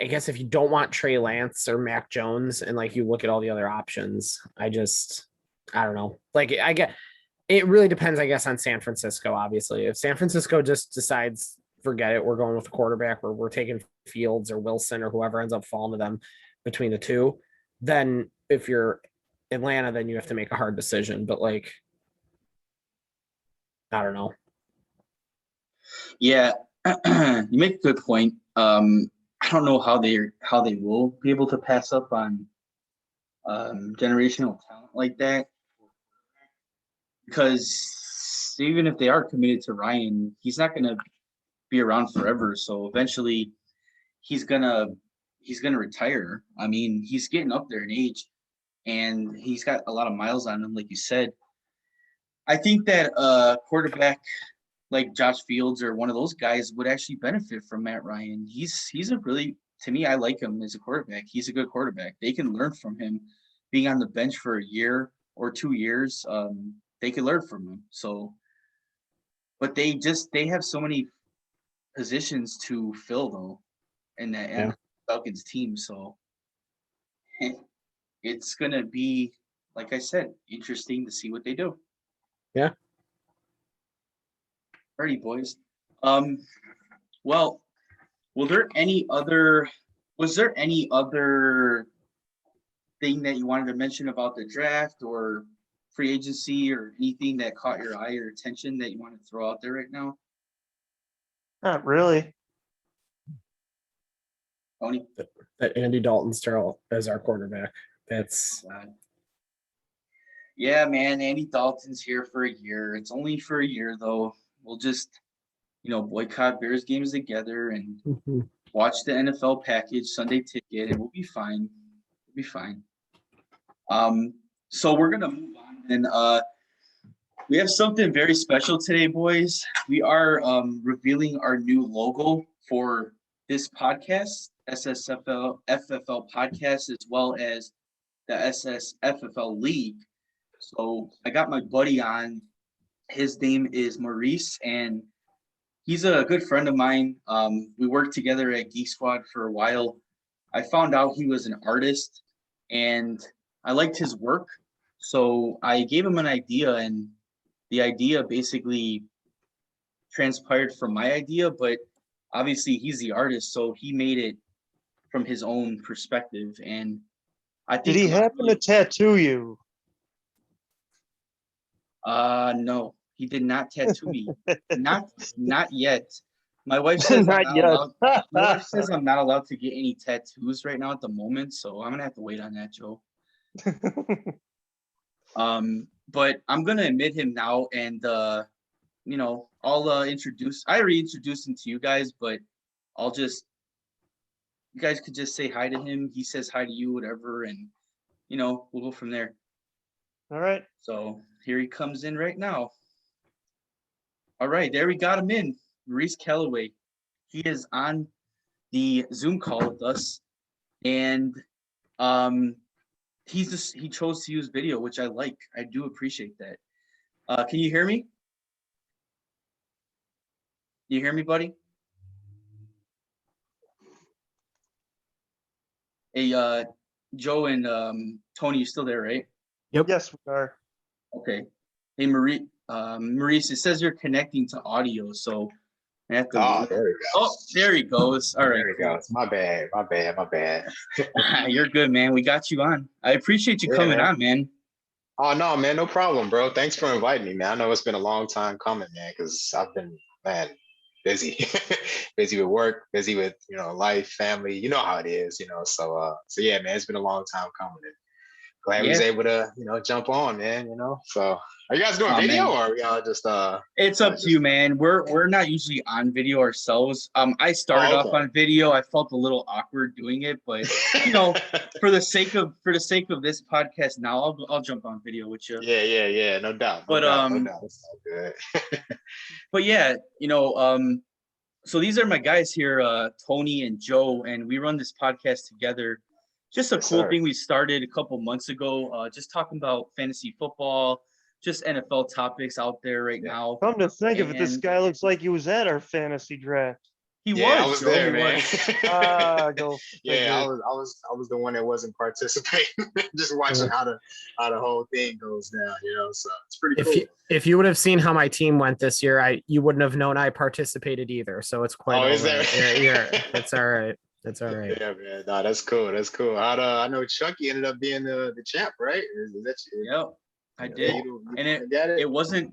I guess if you don't want Trey Lance or Mac Jones and like you look at all the other options, I don't know. Like I get it really depends, I guess, on San Francisco, obviously. If San Francisco just decides, forget it, we're going with the quarterback or we're taking Fields or Wilson or whoever ends up falling to them between the two, then if you're Atlanta, then you have to make a hard decision. But like, I don't know. Yeah, you make a good point. I don't know how they will be able to pass up on generational talent like that, because even if they are committed to Ryan, he's not going to be around forever. So eventually, he's gonna retire. I mean, he's getting up there in age, and he's got a lot of miles on him, like you said. I think that quarterback like Josh Fields or one of those guys would actually benefit from Matt Ryan. He's a really, to me, I like him as a quarterback. He's a good quarterback. They can learn from him. Being on the bench for a year or 2 years, they can learn from him. So, but they have so many positions to fill though, in the Falcons team. So it's gonna be, like I said, interesting to see what they do. Yeah. Alrighty, boys. Well, was there any other thing that you wanted to mention about the draft or free agency or anything that caught your eye or attention that you want to throw out there right now? Not really. Tony? That Andy Dalton still as our quarterback. That's yeah, man. Andy Dalton's here for a year. It's only for a year though. We'll just, boycott Bears games together and watch the NFL package Sunday ticket, and we'll be fine. We'll be fine. So we're gonna move on, and we have something very special today, boys. We are revealing our new logo for this podcast, SSFFL podcast, as well as the SSFFL League. So I got my buddy on. His name is Maurice, and he's a good friend of mine. We worked together at Geek Squad for a while. I found out he was an artist, and I liked his work. So I gave him an idea, and the idea basically transpired from my idea, but obviously he's the artist, so he made it from his own perspective. And I think— Did he happen to tattoo you? No, he did not tattoo me. Not yet. My wife says Not yet. my wife says I'm not allowed to get any tattoos right now at the moment, so I'm gonna have to wait on that, Joe. But I'm gonna admit him now, and I'll introduce. I already introduced him to you guys, but you guys could just say hi to him. He says hi to you, whatever, and we'll go from there. All right. So here he comes in right now. All right, there we got him in. Maurice Calloway. He is on the Zoom call with us, and he chose to use video, which I like. I do appreciate that. Can you hear me? You hear me, buddy? Hey, Joe and Tony, you still there, right? Yep. Yes, we are. Okay. Hey, Maurice, it says you're connecting to audio, so I have to. Oh, there we go. Oh, there he goes. All right. There we go. My bad. You're good, man. We got you on. I appreciate you coming on, man. Oh, no, man. No problem, bro. Thanks for inviting me, man. I know it's been a long time coming, man, because I've been, busy. Busy with work, busy with, life, family. You know how it is, So yeah, man, it's been a long time coming. And glad we was able to, jump on, man, So are you guys doing video, or are y'all just It's up to you, man. We're not usually on video ourselves. I started off on video. I felt a little awkward doing it, but for the sake of this podcast now, I'll jump on video with you. Yeah, no doubt. But no doubt. It's all good. But yeah, so these are my guys here, Tony and Joe, and we run this podcast together. Just a cool thing we started a couple months ago, just talking about fantasy football, just NFL topics out there right now. Come to think of it, this guy looks like he was at our fantasy draft. He Yeah, I was, was Joe, there, he man. was. Go Yeah, figure. I was the one that wasn't participating, just watching how the whole thing goes down, you know. So it's pretty If cool. you would have seen how my team went this year, you wouldn't have known I participated either. So it's quite Oh, all is there? right. Yeah, it's all right. It's all right. Yeah, man. No, that's cool. That's cool. I know Chucky ended up being the champ, right? Is that you? Yep, I Yeah, did. you And got it. it wasn't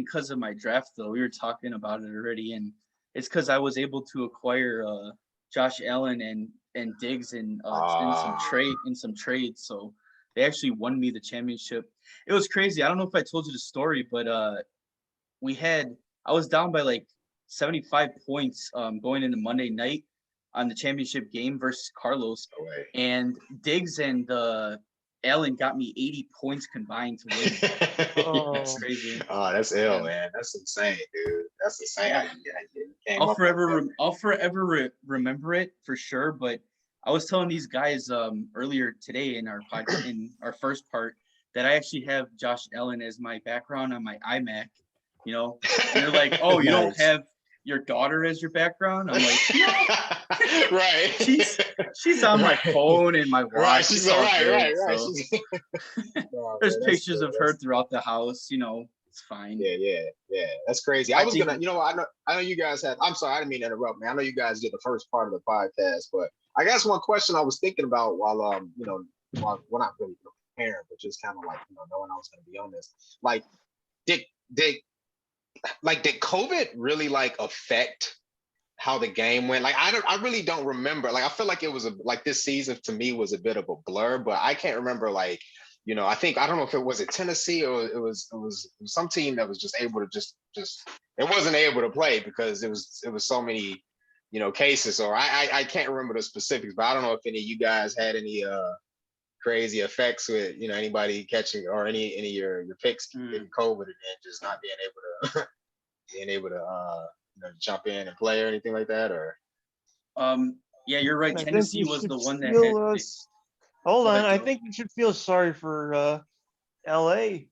because of my draft though. We were talking about it already, and it's because I was able to acquire Josh Allen and Diggs in some trades. So they actually won me the championship. It was crazy. I don't know if I told you the story, but I was down by like 75 points going into Monday night on the championship game versus Carlos, No way. and Diggs and Allen got me 80 points combined to win. Oh. That's crazy. Oh, that's ill, Yeah. man. That's insane, dude. That's insane. Yeah. You came up I'll forever remember it for sure. But I was telling these guys earlier today in our podcast, in our first part, that I actually have Josh Allen as my background on my iMac. You know, and they're like, "Oh, you don't Nice. have your daughter as your background?" I'm like, right. she's on my phone and my watch. Right. She's It's all right. good, Right. Right. so. No, There's man, pictures cool. of her throughout the house. You know, it's fine. Yeah. That's crazy. I was gonna, you know, I know you guys had. I'm sorry, I didn't mean to interrupt, man. I know you guys did the first part of the podcast, but I guess one question I was thinking about while you know, while well, not really preparing, but just kind of like, you know, knowing I was gonna be on this, like, did COVID really like affect how the game went? Like, I really don't remember. Like, I feel like it was like this season to me was a bit of a blur, but I can't remember, like, you know, I don't know if it was Tennessee or it was some team that was just able to just it wasn't able to play because it was so many, you know, cases. Or I can't remember the specifics, but I don't know if any of you guys had any crazy effects with, you know, anybody catching or any of your picks getting COVID and then just not being able to you know, jump in and play or anything like that. Or Yeah, you're right. I think Tennessee you was should the one that feel, had. hold Go on. ahead, I Joe. think you should feel sorry for LA.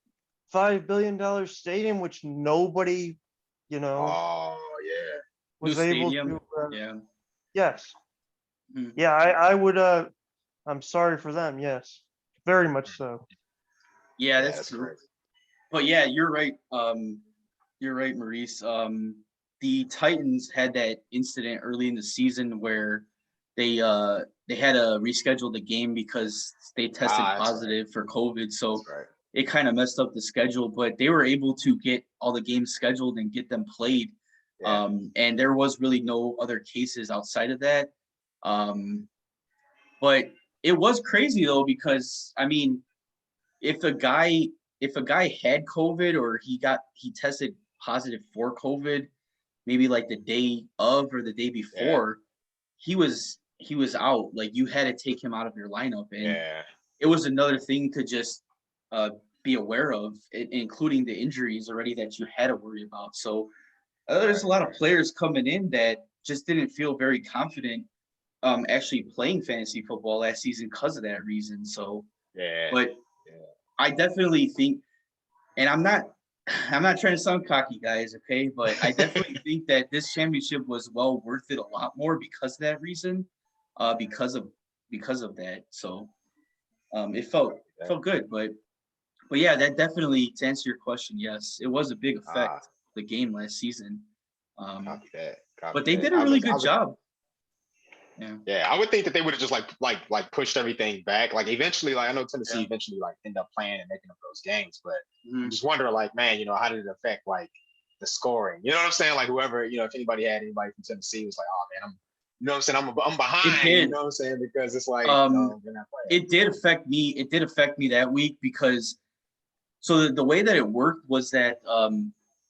$5 billion stadium, which nobody, you know, oh yeah. was New able stadium. to. Yeah. Yes. Mhm. Yeah, I would. I'm sorry for them. Yes, very much so. Yeah, that's true. Crazy. But yeah, you're right. You're right, Maurice. The Titans had that incident early in the season where they had to reschedule the game because they tested That's positive for COVID. So That's right. it kind of messed up the schedule, but they were able to get all the games scheduled and get them played. Yeah. And there was really no other cases outside of that. But it was crazy though, because I mean, if a guy had COVID or he tested positive for COVID, maybe like the day of or the day before, he was out. Like, you had to take him out of your lineup, and it was another thing to just be aware of, including the injuries already that you had to worry about. So there's a lot of players coming in that just didn't feel very confident actually playing fantasy football last season because of that reason. So but I definitely think, and I'm not trying to sound cocky, guys, okay, but I definitely think that this championship was well worth it a lot more because of that reason, because of that. So it felt good, but yeah, that definitely, to answer your question, yes, it was a big effect the game last season. Copy that. But they did a really good job. Yeah, I would think that they would have just like pushed everything back. Like eventually, like I know Tennessee eventually like end up playing and making up those games, but I'm just wondering, like, man, you know, how did it affect like the scoring? You know what I'm saying? Like whoever, you know, if anybody from Tennessee was like, oh man, you know what I'm saying, I'm behind. It did. You know what I'm saying? Because it's like, they're not playing. It did affect me. It did affect me that week because the way that it worked was that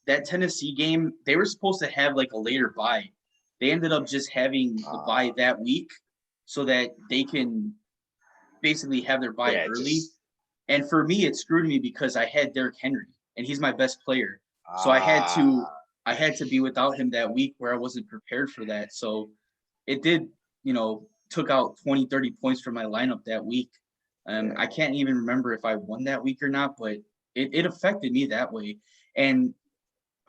that Tennessee game, they were supposed to have like a later bye. They ended up just having the bye that week so that they can basically have their bye early. And for me, it screwed me because I had Derrick Henry and he's my best player. So I had to be without him that week where I wasn't prepared for that. So it did, you know, took out 20, 30 points from my lineup that week. I can't even remember if I won that week or not, but it affected me that way. And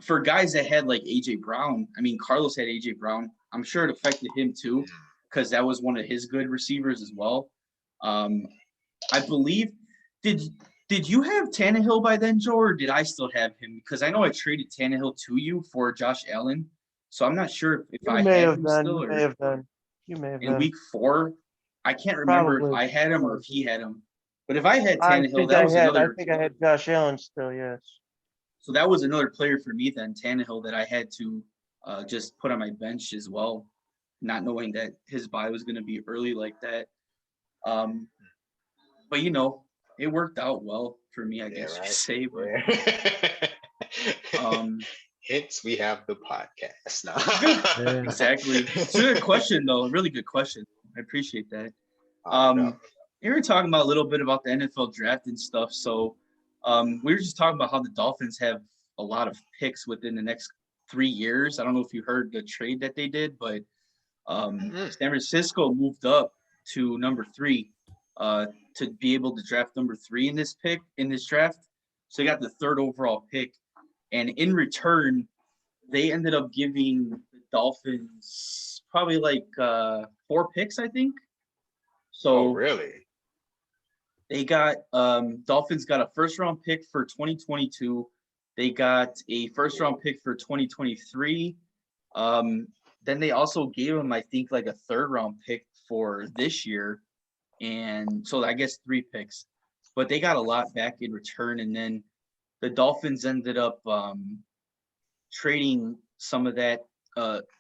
for guys that had like AJ Brown, I mean, Carlos had AJ Brown. I'm sure it affected him too, because that was one of his good receivers as well. I believe, did you have Tannehill by then, Joe, or did I still have him? Because I know I traded Tannehill to you for Josh Allen, so I'm not sure if You I may had have him been. still You or may have been. You may have in been. week 4. I can't remember if Probably. I had him or if he had him. But if I had I Tannehill, think that I was had. another. I think I had Josh Allen still. Yes. So that was another player for me then, Tannehill, that I had to just put on my bench as well, not knowing that his bye was going to be early like that. But you know, it worked out well for me, I guess you could say. But Hence, we have the podcast now. Yeah. exactly. It's a good question, though. A really good question. I appreciate that. No. We were talking about a little bit about the NFL draft and stuff. So we were just talking about how the Dolphins have a lot of picks within the next 3 years. I don't know if you heard the trade that they did, but San Francisco moved up to number 3 to be able to draft number 3 in this draft. So they got the 3rd overall pick. And in return, they ended up giving the Dolphins probably like 4 picks, I think. So really? They got Dolphins got a 1st-round pick for 2022. They got a 1st-round pick for 2023. Then they also gave them, I think, like a 3rd-round pick for this year. And so I guess 3 picks. But they got a lot back in return. And then the Dolphins ended up trading some of that.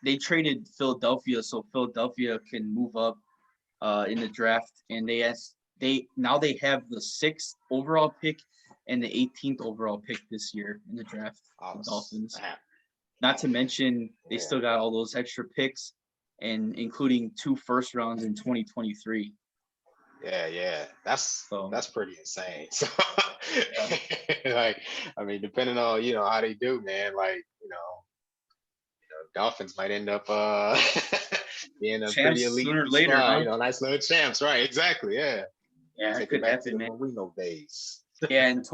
They traded Philadelphia so Philadelphia can move up in the draft. And they have the 6th overall pick and the 18th overall pick this year in the draft. The Dolphins. Not to mention they still got all those extra picks, and including 2 first rounds in 2023. Yeah, that's pretty insane. So, like, I mean, depending on how they do, man, like Dolphins might end up being a Champs pretty elite sooner or later, squad, huh? Nice little champs, right? Exactly, yeah. Yeah, Take it could back to happen, the man. Marino days. Yeah, and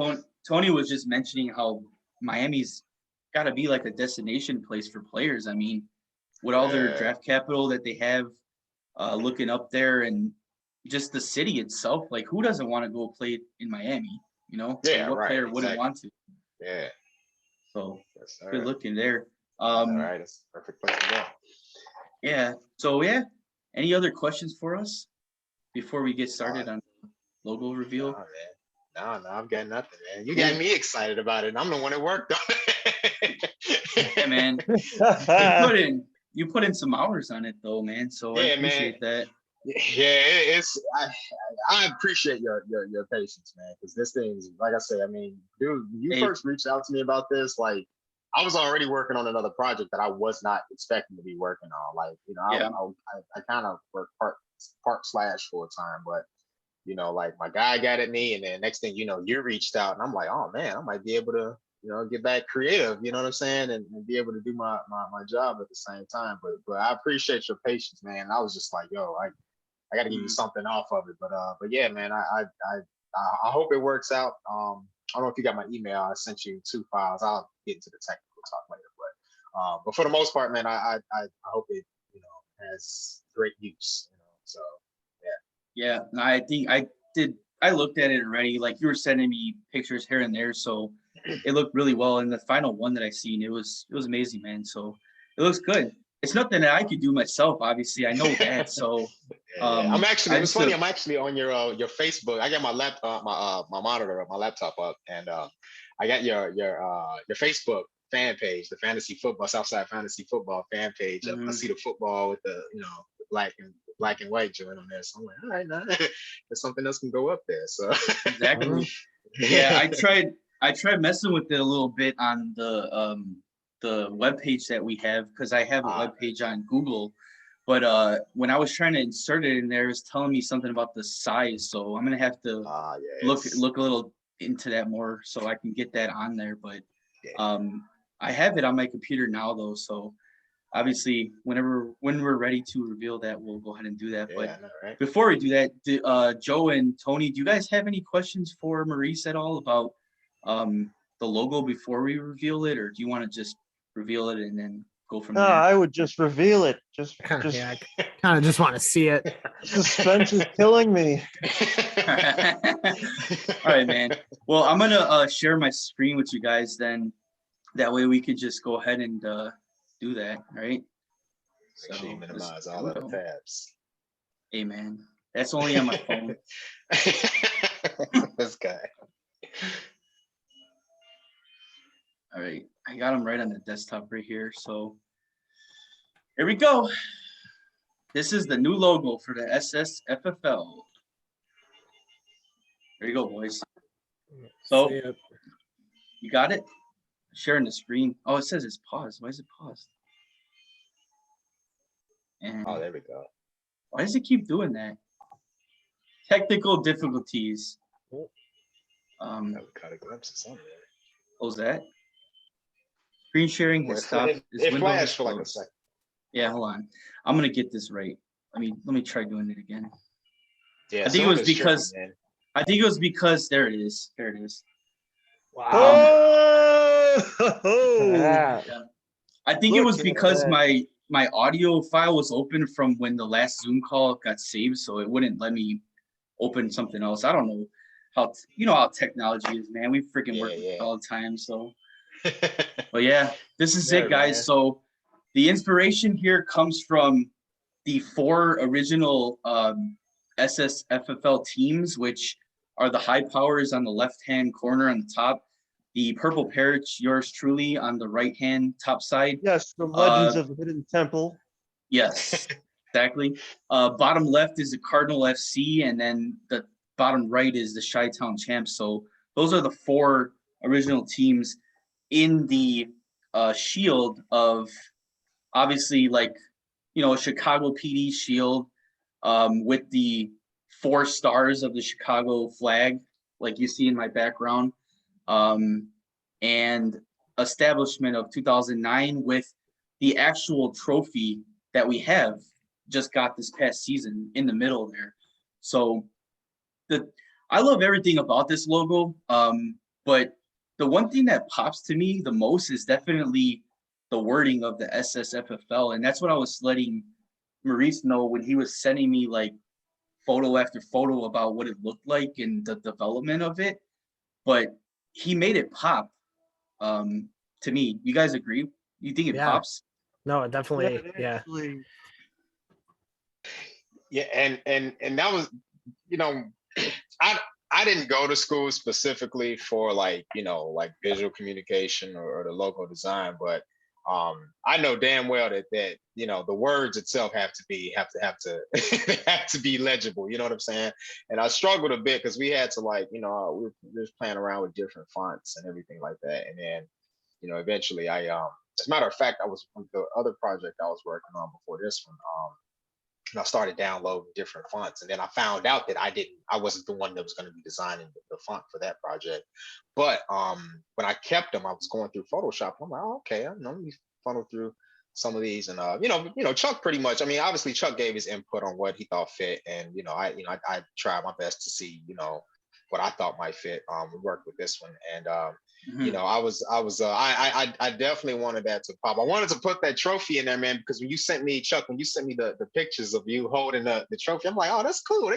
Tony was just mentioning how Miami's got to be like a destination place for players. I mean, with all their draft capital that they have, looking up there, and just the city itself, like who doesn't want to go play in Miami? Yeah, what right, player wouldn't want to? Yeah. So Yes, good looking there. all right, it's a perfect place to go. Yeah. So yeah, any other questions for us before we get started on logo reveal? No, I've got nothing, man. You got me excited about it. I'm the one that worked on it. Yeah, man. You put in some hours on it though, man. So I appreciate that. Yeah, I appreciate your patience, man, because this thing's, like I say, I mean, dude, you first reached out to me about this, like I was already working on another project that I was not expecting to be working on. Like, I kind of work part slash full time, but like my guy got at me, and then next thing you reached out, and I'm like, oh man, I might be able to get back creative, you know what I'm saying, and be able to do my job at the same time. But I appreciate your patience, man. I was just like, yo, I got to give you something off of it. But yeah, man, I hope it works out. I don't know if you got my email. I sent you 2 files. I'll get into the technical talk later. But for the most part, man, I hope it has great use. So yeah. Yeah, I think I looked at it already. Like you were sending me pictures here and there, so it looked really well. And the final one that I seen, it was amazing, man. So it looks good. It's nothing that I could do myself, obviously. I know that. So I'm actually. It's funny. I'm actually on your Facebook. I got my laptop, my monitor, my laptop up, and I got your Facebook fan page, the Fantasy Football Southside Fantasy Football fan page. I see the football with the black and white joint on there. So I'm like, all right, now there's something else can go up there. So exactly. Yeah, I tried messing with it a little bit on the web page that we have, because I have a web page on Google. But when I was trying to insert it in there, it was telling me something about the size. So I'm gonna have to look a little into that more so I can get that on there. But I have it on my computer now though. So obviously when we're ready to reveal that, we'll go ahead and do that. But before we do that, Joe and Tony, do you guys have any questions for Maurice at all about the logo before we reveal it, or do you want to just reveal it and then go from No, there? I would just reveal it. Just Kind of, yeah, kind of just want to see it. suspense is killing me. All right, man. Well, I'm gonna share my screen with you guys then. That way we could just go ahead and do that, right? Make sure you minimize all let's of the tabs. Hey, man, that's only on my phone. This guy. All right, I got them right on the desktop right here. So here we go. This is the new logo for the SSFFL. There you go, boys. So See it. you got it? Sharing the screen. Oh, it says it's paused. Why is it paused? And Oh, there we go. why does it keep doing that? Technical difficulties. That would cut a glimpse of something. Close that. Screen sharing has stopped. It flashed for like a second. Yeah, hold on. I'm gonna get this right. Let me try doing it again. Yeah, I think it was because there it is. There it is. Wow. Oh, Yeah. I think it was Look at because that. my audio file was open from when the last Zoom call got saved, so it wouldn't let me open something else. I don't know how how technology is, man. We freaking work with it all the time. So, but yeah, this is it, guys. Man. So the inspiration here comes from the 4 original SSFFL teams, which are the High Powers on the left-hand corner on the top, the Purple Parrots, yours truly, on the right-hand top side. yes, the Legends of the Hidden Temple. Yes, exactly. Bottom left is the Cardinal FC, and then the bottom right is the Chi-Town Champs. So those are the 4 original teams in the shield of, obviously, like, a Chicago PD shield with the 4 stars of the Chicago flag, like you see in my background, and establishment of 2009 with the actual trophy that we have just got this past season in the middle there. So I love everything about this logo, but the one thing that pops to me the most is definitely the wording of the SSFFL, and that's what I was letting Maurice know when he was sending me like photo after photo about what it looked like and the development of it. But he made it pop. To me, you guys agree? You think it pops? No, it definitely. it Yeah. actually- Yeah, and that was, I didn't go to school specifically for like visual communication or the logo design, but I know damn well that the words itself have to be have to be legible. You know what I'm saying? And I struggled a bit because we had to we were just playing around with different fonts and everything like that, and then eventually I as a matter of fact, I was the other project I was working on before this one. And I started downloading different fonts, and then I found out that I wasn't the one that was going to be designing the font for that project. But when I kept them, I was going through Photoshop. I'm like, oh, okay, let me funnel through some of these, and Chuck pretty much. I mean, obviously Chuck gave his input on what he thought fit, and I tried my best to see what I thought might fit. Work with this one, and I definitely wanted that to pop. I wanted to put that trophy in there, man, because when you sent me the pictures of you holding the trophy, I'm like, oh, that's cool.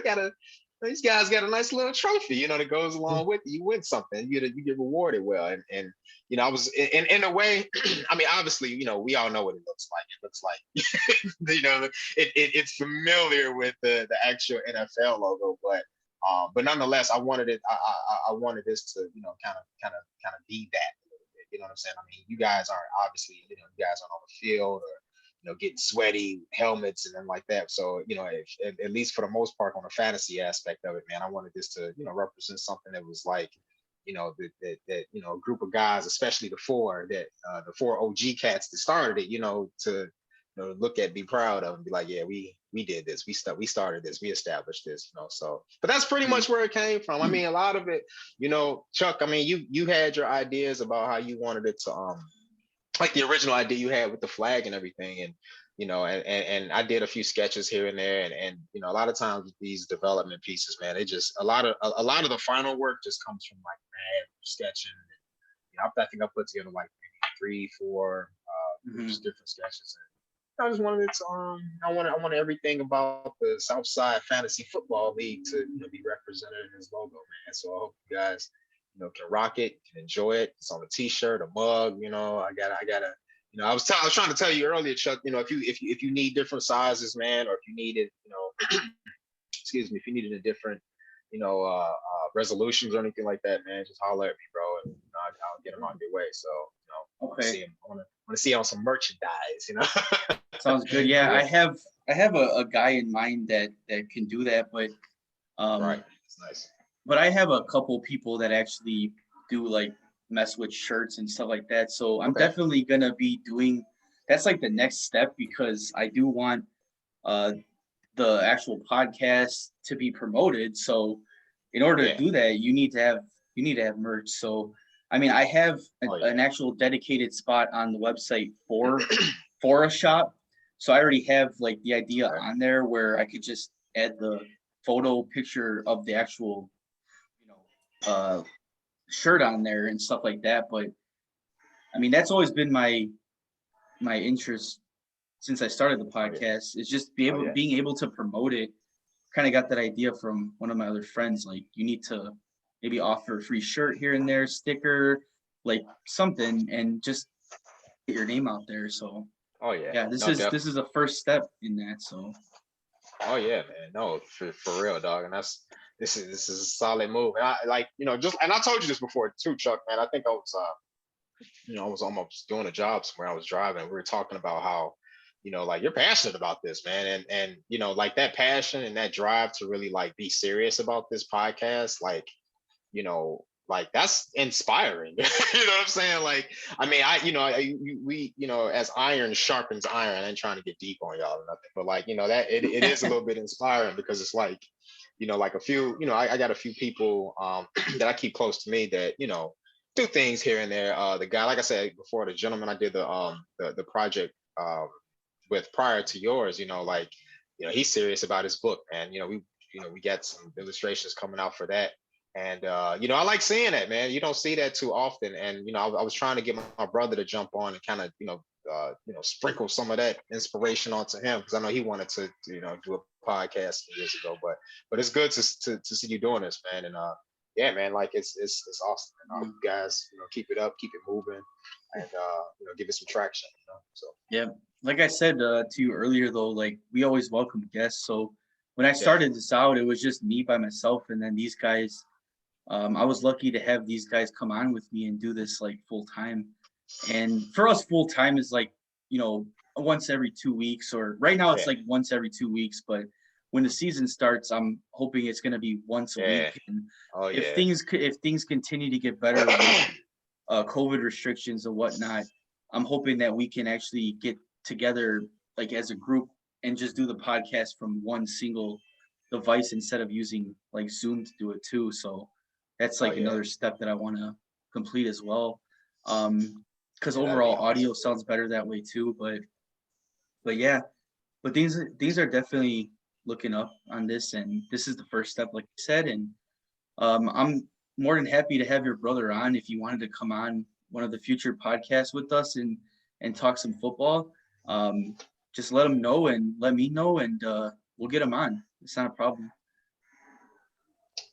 These guys got a nice little trophy, that goes along with it. You win something, you get rewarded well. And I was in a way, I mean, obviously, we all know what it looks like. It looks like, it's familiar with the actual NFL logo, but nonetheless, I wanted it. I wanted this to, kind of be that a little bit. You know what I'm saying? I mean, you guys aren't obviously, you guys aren't on the field or, getting sweaty helmets and then like that. So, at least for the most part, on the fantasy aspect of it, man, I wanted this to, represent something that was like, that a group of guys, especially the 4 OG cats that started it, to look at, be proud of, and be like, yeah, we did this, we started this, we established this, so. But that's pretty much where it came from. I mean, a lot of it, Chuck, I mean, you had your ideas about how you wanted it to like the original idea you had with the flag and everything, and and I did a few sketches here and there, and a lot of times with these development pieces, man, it just a lot of the final work just comes from like sketching. I think I put together like maybe 3, 4 just different sketches. And I just wanted it to I wanted everything about the Southside Fantasy Football League to be represented in his logo, man. So I hope you guys can rock it, can enjoy it. It's on a t-shirt, a mug, I gotta I was trying to tell you earlier, Chuck, if you need different sizes, man, or if you need it, excuse me, if you needed a different, resolutions or anything like that, man, just holler at me, bro, and I'll get them on your way. So, I want to see him. I want to see on some merchandise, Sounds good. Yeah, I have a guy in mind that can do that, but right, it's nice. But I have a couple people that actually do like mess with shirts and stuff like that. So I'm definitely gonna be doing. That's like the next step because I do want the actual podcast to be promoted. So in order to do that, you need to have merch. So I mean, I have an actual dedicated spot on the website for a shop. So I already have like the idea on there where I could just add the photo picture of the actual shirt on there and stuff like that. But I mean, that's always been my interest since I started the podcast, is just being able to promote it. Kind of got that idea from one of my other friends. Like, you need to maybe offer a free shirt here and there, sticker, like something, and just get your name out there. So this is a first step in that. So man, no, for real, dog, and this is a solid move. And I told you this before too, Chuck, man. I think I was almost doing a job somewhere. I was driving. We were talking about how, like, you're passionate about this, man, and like that passion and that drive to really like be serious about this podcast, like that's inspiring. You know what I'm saying? Like, I mean, we as iron sharpens iron. I ain't trying to get deep on y'all or nothing, but like, that it is a little bit inspiring because it's like, like a few, I got a few people that I keep close to me that, do things here and there. The guy, like I said before, the gentleman I did the project with prior to yours, he's serious about his book, and we got some illustrations coming out for that. And I like seeing that, man. You don't see that too often. And I was trying to get my brother to jump on and kind of sprinkle some of that inspiration onto him, because I know he wanted to do a podcast years ago. But it's good to see you doing this, man. And yeah, man, like it's awesome. And you guys, keep it up, keep it moving, and give it some traction. So yeah, like I said to you earlier, though, like, we always welcome guests. So when I started this out, it was just me by myself, and then these guys. I was lucky to have these guys come on with me and do this like full time. And for us, full time is like, once every 2 weeks, or right now it's like once every 2 weeks. But when the season starts, I'm hoping it's going to be once a week. And if things continue to get better with COVID restrictions and whatnot, I'm hoping that we can actually get together like as a group and just do the podcast from one single device instead of using like Zoom to do it too. So that's like another step that I want to complete as well. Because overall audio sounds better that way too. But things are definitely looking up on this, and this is the first step, like I said. And I'm more than happy to have your brother on if you wanted to come on one of the future podcasts with us and talk some football. Just let him know and let me know, and we'll get him on. It's not a problem.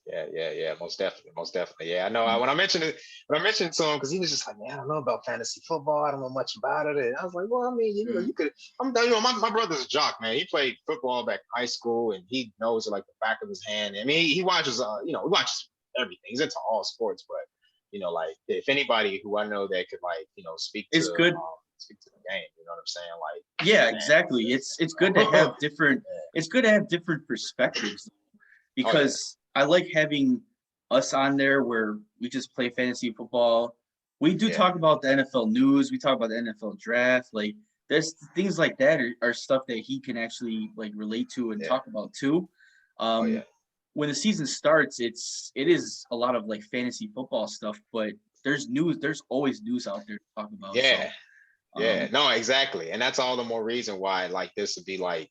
Yeah, most definitely. Yeah, I know. When I mentioned it to him, because he was just like, man, I don't know about fantasy football. I don't know much about it. And I was like, well, I mean, you could. My brother's a jock, man. He played football back in high school, and he knows it like the back of his hand. I mean, he watches, he watches everything. He's into all sports, but like, if anybody who I know that could like, speak to, speak to the game, you know what I'm saying? Like, yeah, exactly. It's good to have different. It's good to have different perspectives, because I like having us on there where we just play fantasy football. We do talk about the NFL news. We talk about the NFL draft. Like, there's things like that are stuff that he can actually like relate to and talk about too. When the season starts, it is a lot of like fantasy football stuff, but there's news. There's always news out there to talk about. No, exactly. And that's all the more reason why like this would be like,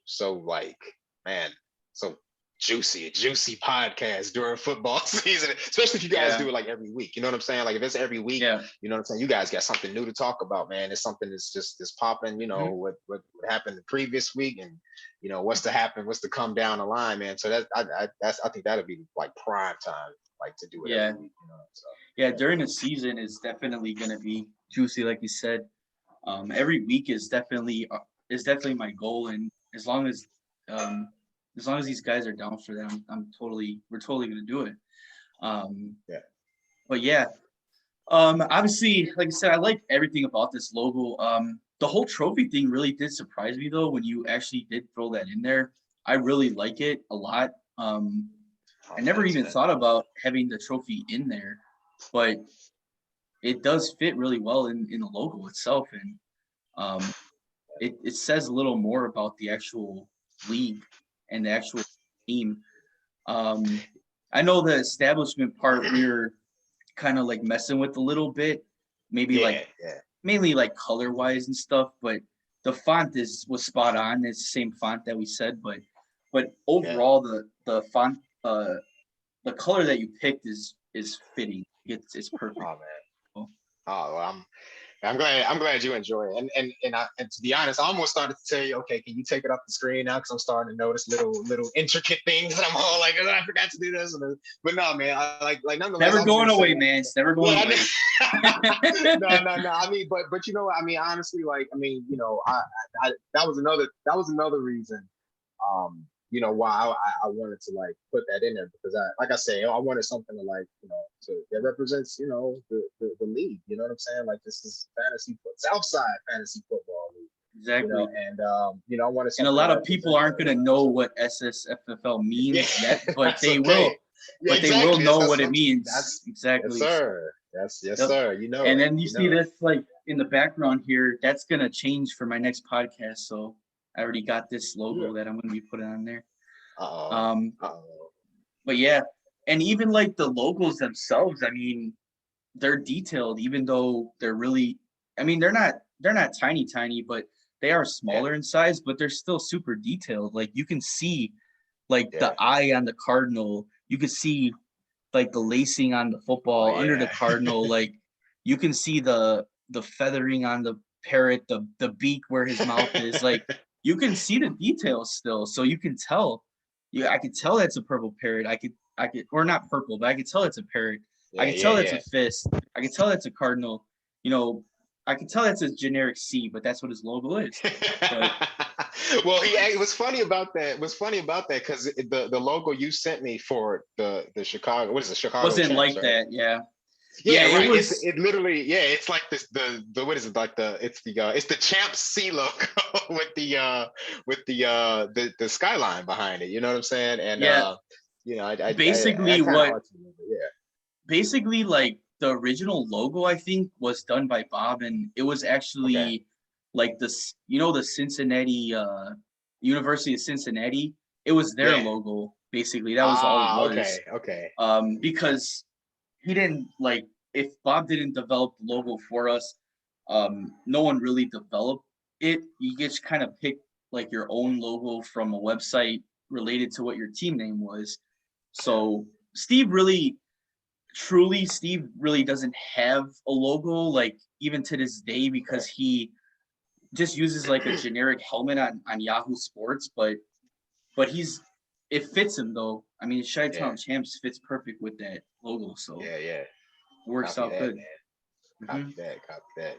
so like, man, so juicy podcast during football season, especially if you guys Yeah. do it like every week. You know what I'm saying? Like if it's every week, Yeah. you know what I'm saying? You guys got something new to talk about, man. It's something that's popping, you know, Mm-hmm. what happened the previous week and you know what's to come down the line, man. So I think that'll be like prime time, like to do it Yeah. every week, you know. So Yeah, during the season is definitely gonna be juicy, like you said. Every week is definitely my goal, and um, as long as these guys are down for that, we're totally gonna do it. Yeah. But yeah, obviously, like I said, I like everything about this logo. The whole trophy thing really did surprise me though when you actually did throw that in there. I really like it a lot. I never thanks, even man. thought about having the trophy in there, but it does fit really well in the logo itself, and it says a little more about the actual league and the actual team. I know the establishment part we're kind of like messing with a little bit, maybe like mainly like color wise and stuff, but the font was spot on. It's the same font that we said, but overall the font the color that you picked is fitting. It's perfect. Oh man. Oh, well, I'm glad you enjoy it. And to be honest, I almost started to tell you, okay, can you take it off the screen now? Because I'm starting to notice little intricate things, and I'm all like, oh, I forgot to do this. But no, man, I like nonetheless. Never going away, man. It's never going away. No. I mean, but you know what? I mean, honestly, like, I mean, you know, I that was another reason. You know why I wanted to like put that in there because like I say I wanted something to like that represents the league, you know what I'm saying, like this is Southside fantasy football league, exactly, and I wanted and a lot of people aren't going to know what SSFFL means yet, but they will. Yeah, but they will know what it means. That's exactly, yes sir. Yes sir. You know, and then you see this like in the background here. That's going to change for my next podcast, so I already got this logo that I'm going to be putting on there. But yeah, and even like the logos themselves, I mean, they're detailed, even though they're really, I mean, they're not tiny, but they are smaller in size, but they're still super detailed. Like you can see like the eye on the cardinal, you can see like the lacing on the football under the cardinal, like you can see the feathering on the parrot, the beak where his mouth is, like you can see the details still, so you can tell. I could tell that's a purple parrot. I could, or not purple, but I could tell it's a parrot. I could tell that's a fist. I could tell that's a cardinal. I could tell that's a generic C, but that's what his logo is. Well, it was funny about that. Because the logo you sent me for the Chicago, what is it, Chicago? Wasn't Champs, like right? that, yeah. Yeah, right. It was. It literally, it's like this. The what is it like? It's the Champs C logo with the skyline behind it. You know what I'm saying? And I basically basically like the original logo I think was done by Bob, and it was actually like this. The Cincinnati University of Cincinnati. It was their logo basically. That was all it was. Okay. Because he didn't like, if Bob didn't develop the logo for us, no one really developed it. You just kind of pick like your own logo from a website related to what your team name was. So Steve really doesn't have a logo, like even to this day, because he just uses like a generic helmet on Yahoo Sports, but it fits him though. I mean, Chi-Town Champs fits perfect with that logo, so works out good. Copy that.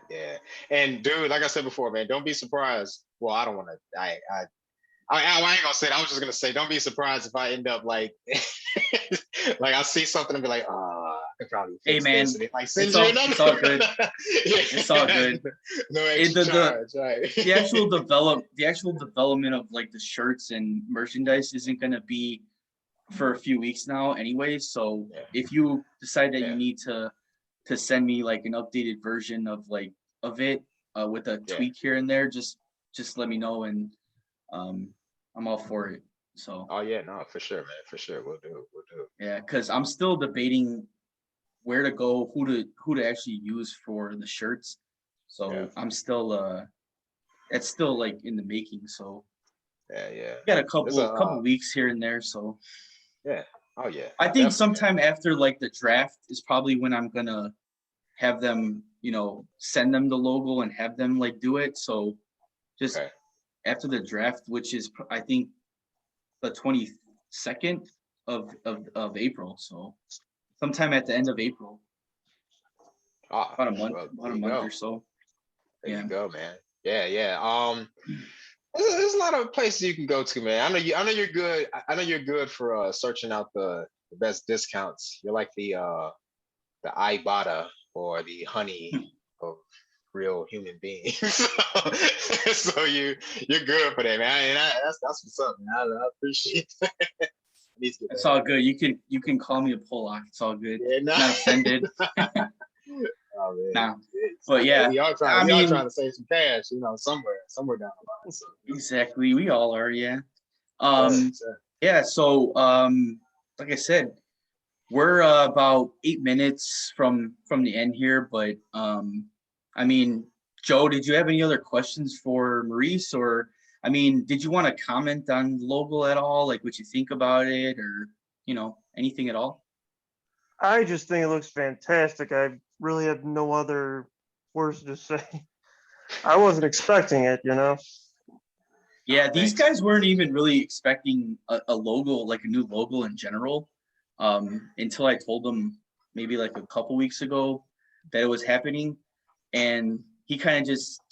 Yeah. And dude, like I said before, man, don't be surprised. Well, I don't want to. I ain't gonna say that. I was just gonna say, don't be surprised if I end up like, like I see something and be like, I could probably fix this. And it's all good. It's all good. No extra charge, right? The actual development of like the shirts and merchandise isn't gonna be for a few weeks now, anyway. So if you decide that you need to send me like an updated version of it with a tweak here and there, just let me know, and I'm all for it. So. Oh yeah, no, for sure, man, for sure, we'll do. Yeah, because I'm still debating where to go, who to actually use for the shirts. So I'm still it's still like in the making. So Yeah. Got a There's couple weeks here and there, so yeah. Oh yeah. I think Definitely. sometime after like the draft is probably when I'm gonna have them, send them the logo and have them like do it. So just Okay. after the draft, which is I think the 22nd of April. So sometime at the end of April, Ah, about a month, well, about there a you month go. or so. There Yeah. you go, man. Yeah. There's a lot of places you can go to, man. I know you're good. I know you're good for searching out the best discounts. You're like the Ibotta or the honey of real human beings. So you're good for that, man. And that's what's up, man. I appreciate that. I need to get It's that. all good. You can call me a Pollock. It's all good. Yeah, nah. Not offended. Oh man. Nah. But yeah, we are I trying mean, to save some cash, somewhere down the line. So exactly. We all are, yeah. sure. Yeah, so like I said, we're about 8 minutes from the end here, but I mean, Joe, did you have any other questions for Maurice, or I mean, did you want to comment on the logo at all, like what you think about it, or anything at all? I just think it looks fantastic. I really have no other words to say. I wasn't expecting it, you know. Yeah, these Thanks. guys weren't even really expecting a logo, like a new logo in general, until I told them maybe like a couple weeks ago that it was happening. And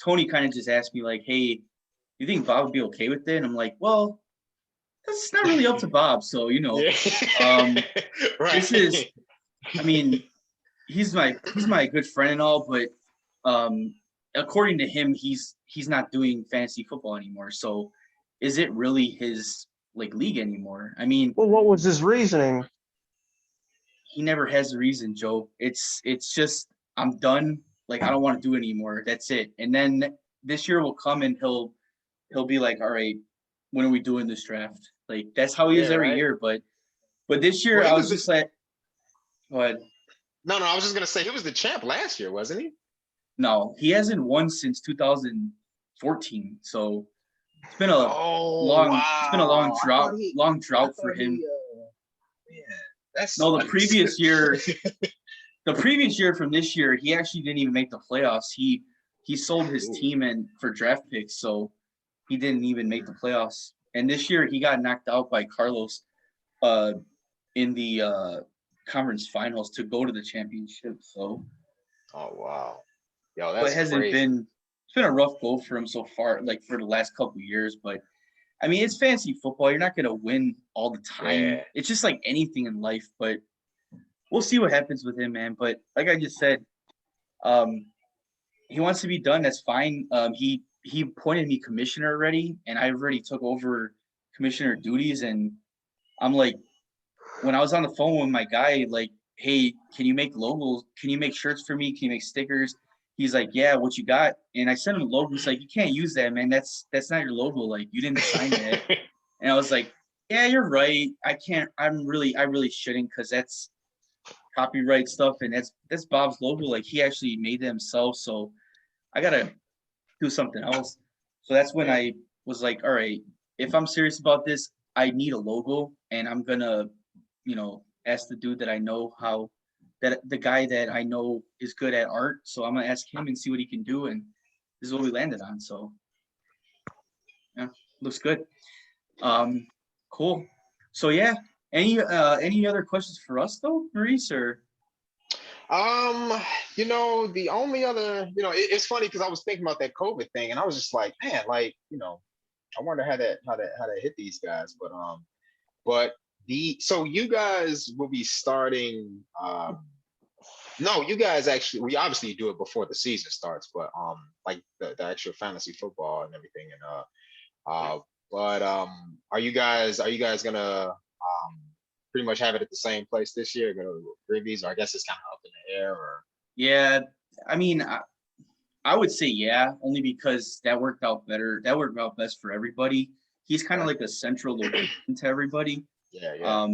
Tony kind of just asked me like, hey, you think Bob would be okay with it? And I'm like, well, that's not really up to Bob. So, Yeah. Right. this is, I mean, he's my good friend and all, but according to him, he's not doing fantasy football anymore. So is it really his like league anymore? I mean, Well, what was his reasoning? he never has a reason, Joe. It's just I'm done. Like I don't want to do it anymore. That's it. And then this year will come and he'll be like, all right, when are we doing this draft? Like that's how he is Yeah, every right. year. But this year Well, I was just like, go ahead. No, I was just gonna say he was the champ last year, wasn't he? No, he hasn't won since 2014. So it's been a Oh long wow! long I drought for thought him. Man, that No, sucks. the previous year from this year, he actually didn't even make the playoffs. He sold his Ooh. team and for draft picks, so he didn't even make the playoffs. And this year he got knocked out by Carlos in the conference finals to go to the championship. So Oh wow! Yo, but that's it hasn't crazy. been it's been a rough go for him so far, like for the last couple of years. But I mean, it's fantasy football. You're not gonna win all the time. Yeah. It's just like anything in life, but we'll see what happens with him, man. But like I just said, he wants to be done. That's fine. He appointed me commissioner already, and I already took over commissioner duties. And I'm like, when I was on the phone with my guy, like, hey, can you make logos? Can you make shirts for me? Can you make stickers? He's like, yeah, what you got? And I sent him a logo. He's like, you can't use that, man. That's not your logo. Like, you didn't sign that. And I was like, yeah, you're right. I can't. I really shouldn't, because that's copyright stuff, and that's Bob's logo. Like he actually made it himself. So I gotta do something else. So that's when I was like, all right, if I'm serious about this, I need a logo, and I'm gonna, ask the dude that I know that the guy that I know is good at art. So I'm gonna ask him and see what he can do, and this is what we landed on. So yeah, looks good. Cool. So yeah, any other questions for us though, Maurice, or? The only other, it's funny because I was thinking about that COVID thing, and I was just like, man, like, I wonder how that hit these guys, but so you guys will be starting. No, you guys actually, we obviously do it before the season starts, but like the actual fantasy football and everything, and but are you guys gonna pretty much have it at the same place this year? Go to Ribbies, or I guess it's kind of up in the air, or Yeah, I mean, I would say yeah, only because that worked out better. That worked out best for everybody. He's kind of like a central location to everybody. Yeah.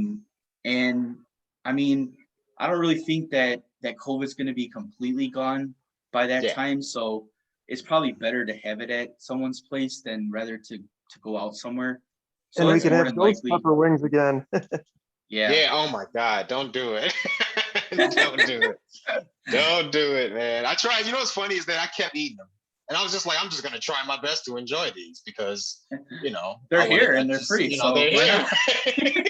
And I mean, I don't really think that COVID's going to be completely gone by that Yeah. time. So it's probably better to have it at someone's place than rather to to go out somewhere. So And we it's can more have than ghost likely. pepper wings again. Yeah. Yeah. Oh my God. Don't do it. Don't do it. Don't do it, man. I tried. You know what's funny is that I kept eating them, and I was just like, I'm just gonna try my best to enjoy these because They're I wanted here to and they're just, free. So they're why here. not?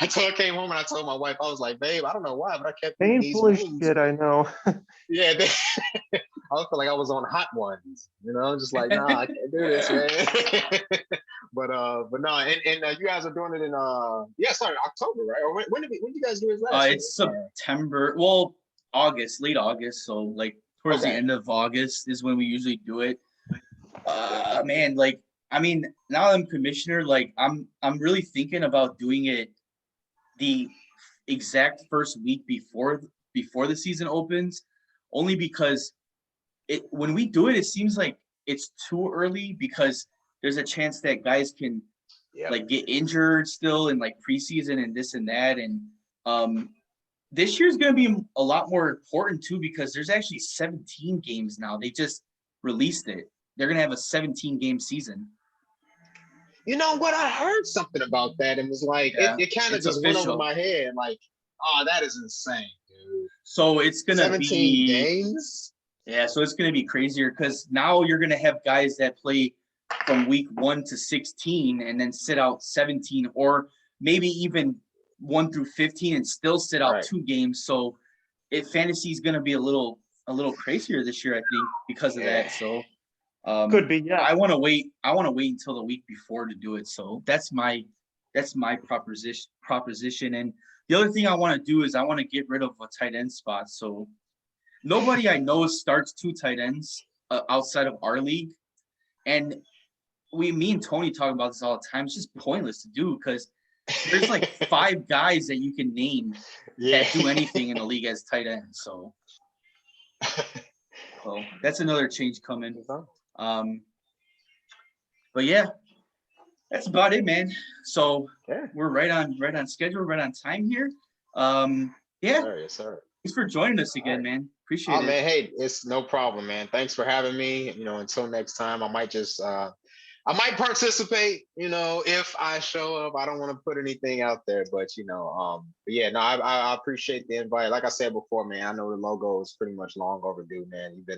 I came home and I told my wife, I was like, babe, I don't know why, but I kept eating these Painful as wings. shit, I know. Yeah, I felt like I was on hot ones, just like, nah, I can't do this, man. but no, and you guys are doing it in sorry, October, right? Or when did you guys do it last year? It's September, well, August, late August. So like towards the Okay. end of August is when we usually do it. Man, like I mean, now I'm commissioner, like I'm really thinking about doing it the exact first week before the season opens, only because when we do it, it seems like it's too early because there's a chance that guys can like get injured still in like preseason and this and that. And this year's going to be a lot more important too because there's actually 17 games now. They just released it. They're going to have a 17 game season. You know what? I heard something about that and was like, it kind of just went over my head. Like, oh, that is insane, dude. So it's going to 17 be games. Yeah, so it's going to be crazier because now you're going to have guys that play from week 1 to 16 and then sit out 17, or maybe even 1 through 15 and still sit out 2 games. So fantasy is going to be a little crazier this year, I think, because of that. So Could be, yeah. I want to wait until the week before to do it. So that's my proposition. And the other thing I want to do is I want to get rid of a tight end spot. So nobody I know starts 2 tight ends outside of our league. And me and Tony talk about this all the time. It's just pointless to do because there's like 5 guys that you can name that do anything in the league as tight ends. So that's another change coming. But yeah, that's about it, man. So we're right on schedule, right on time here. Yes, sir. Thanks for joining us again, man. Appreciate it. Man, hey, it's no problem, man. Thanks for having me. Until next time, I might just I might participate, if I show up. I don't want to put anything out there, but I appreciate the invite. Like I said before, man, I know the logo is pretty much long overdue, man. I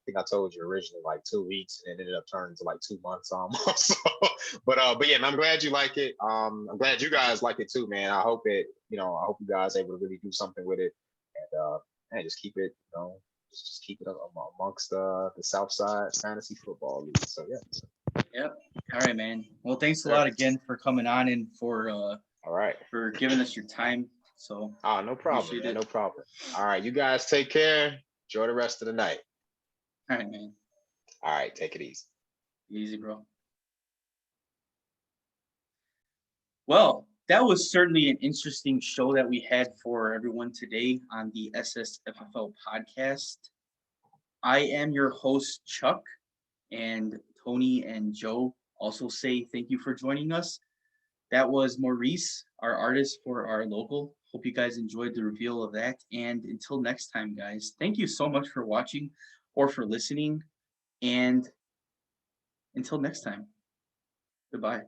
think I told you originally like 2 weeks and it ended up turning to like 2 months almost. So, but yeah, man, I'm glad you like it. I'm glad you guys like it too, man. I hope you guys are able to really do something with it and just keep it, just keep it amongst the Southside Fantasy Football League. So yeah. Yep. All right, man. Well, thanks a lot again for coming on and for for giving us your time. So no problem, man. No problem. All right, you guys take care. Enjoy the rest of the night. All right, man. All right, take it easy. Easy, bro. Well, that was certainly an interesting show that we had for everyone today on the SSFFL podcast. I am your host, Chuck, and Tony and Joe also say thank you for joining us. That was Maurice, our artist for our logo. Hope you guys enjoyed the reveal of that. And until next time, guys, thank you so much for watching or for listening. And until next time, goodbye.